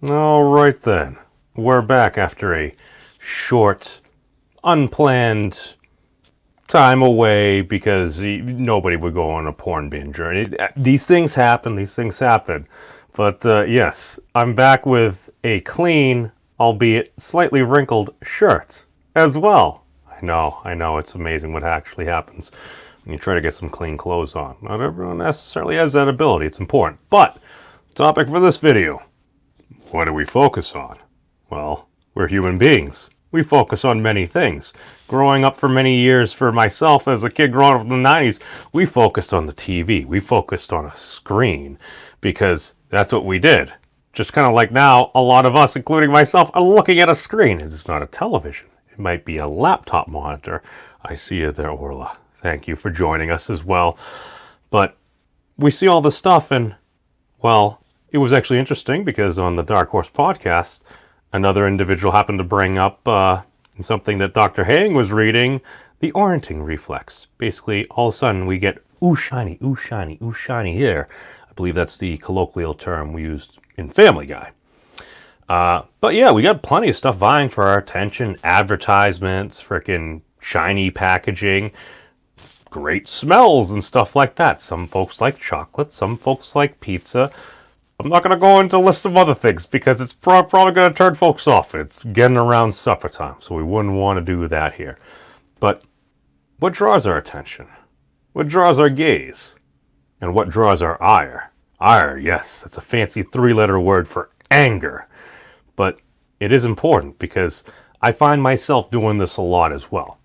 All right then. We're back after a short, unplanned time away because nobody would go on a porn binge. These things happen. These things happen. But yes, I'm back with a clean, albeit slightly wrinkled shirt as well. I know. It's amazing what actually happens when you try to get some clean clothes on. Not everyone necessarily has that ability. It's important. But topic for this video. What do we focus on? Well, we're human beings. We focus on many things. Growing up for many years for myself as a kid growing up in the 90s, we focused on the TV. We focused on a screen because that's what we did. Just kind of like now, a lot of us, including myself, are looking at a screen. It's not a television. It might be a laptop monitor. I see you there, Orla. Thank you for joining us as well. But we see all this stuff and, well, it was actually interesting because on the Dark Horse podcast, another individual happened to bring up something that Dr. Haying was reading, the Orienting Reflex. Basically, all of a sudden we get ooh shiny, ooh shiny, ooh shiny here. I believe that's the colloquial term we used in Family Guy. But yeah, we got plenty of stuff vying for our attention. Advertisements, frickin' shiny packaging, great smells and stuff like that. Some folks like chocolate, some folks like pizza. I'm not going to go into a list of other things because it's probably going to turn folks off. It's getting around supper time, so we wouldn't want to do that here. But what draws our attention? What draws our gaze? And what draws our ire? Ire, yes, that's a fancy three-letter word for anger. But it is important because I find myself doing this a lot as well.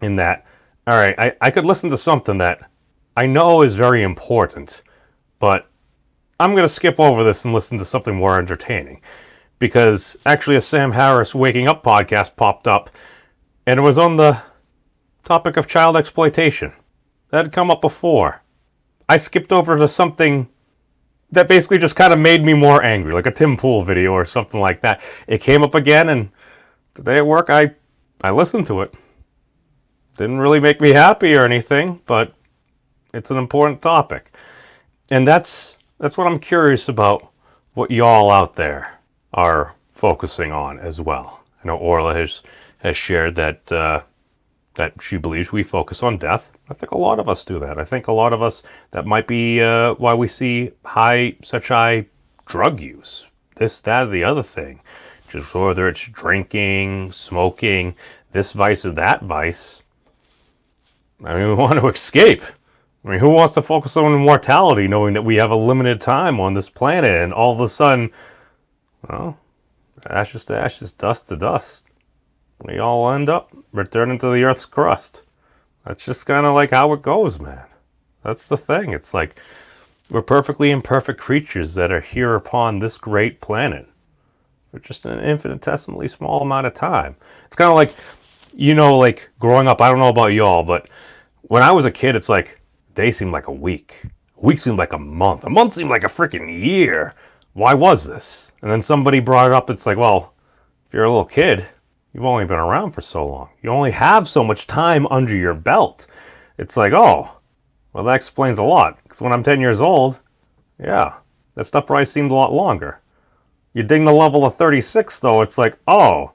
In that, all right, I could listen to something that I know is very important, but I'm going to skip over this and listen to something more entertaining. Because actually a Sam Harris Waking Up podcast popped up, and it was on the topic of child exploitation. That had come up before. I skipped over to something that basically just kind of made me more angry, like a Tim Pool video or something like that. It came up again, and today at work I listened to it. Didn't really make me happy or anything, but it's an important topic. And that's what I'm curious about, what y'all out there are focusing on as well. I know Orla has shared that she believes we focus on death. I think a lot of us do that. I think a lot of us, that might be why we see such high drug use. This, that, or the other thing. Just whether it's drinking, smoking, this vice or that vice. I mean, we want to escape. I mean, who wants to focus on immortality knowing that we have a limited time on this planet and all of a sudden, well, ashes to ashes, dust to dust. We all end up returning to the Earth's crust. That's just kind of like how it goes, man. That's the thing. It's like we're perfectly imperfect creatures that are here upon this great planet for just an infinitesimally small amount of time. It's kind of like, like growing up, I don't know about y'all, but when I was a kid, it's like, day seemed like a week. A week seemed like a month. A month seemed like a freaking year. Why was this? And then somebody brought it up. It's like, well, if you're a little kid, you've only been around for so long. You only have so much time under your belt. It's like, oh, well, that explains a lot. Because when I'm 10 years old, yeah, that stuff probably seemed a lot longer. You ding the level of 36, though, it's like, oh,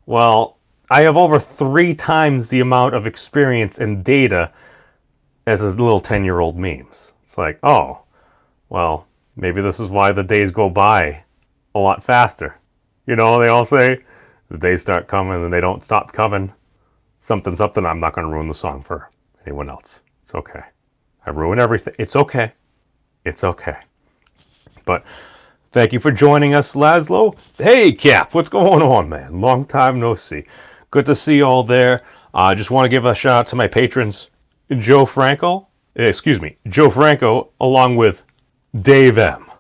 well, I have over 3 times the amount of experience and data as his little 10-year-old memes. It's like, oh, well, maybe this is why the days go by a lot faster. They all say the days start coming and they don't stop coming. Something. I'm not going to ruin the song for anyone else. It's okay. I ruin everything. It's okay. It's okay. But thank you for joining us, Laszlo. Hey, Cap, what's going on, man? Long time no see. Good to see you all there. I just want to give a shout out to my patrons. Joe Franco, along with Dave M.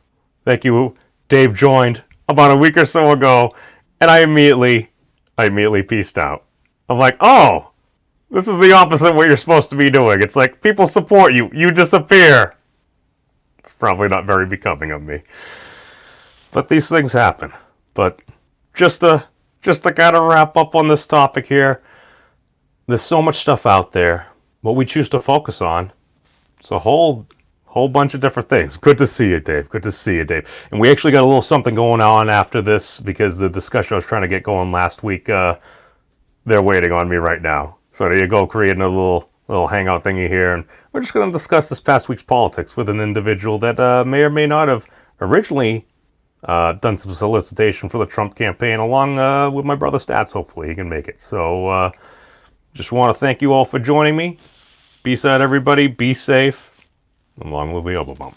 Thank you. Dave joined about a week or so ago, and I immediately peaced out. I'm like, oh, this is the opposite of what you're supposed to be doing. It's like, people support you, you disappear. It's probably not very becoming of me. But these things happen. But just to kind of wrap up on this topic here, there's so much stuff out there. What we choose to focus on, it's a whole Whole bunch of different things. Good to see you, Dave. Good to see you, Dave. And we actually got a little something going on after this because the discussion I was trying to get going last week, they're waiting on me right now. So there you go, creating a little hangout thingy here, and we're just going to discuss this past week's politics with an individual that may or may not have originally done some solicitation for the Trump campaign, along with my brother Stats. Hopefully he can make it. So just want to thank you all for joining me. Peace out, everybody. Be safe. And long live the elbow bump.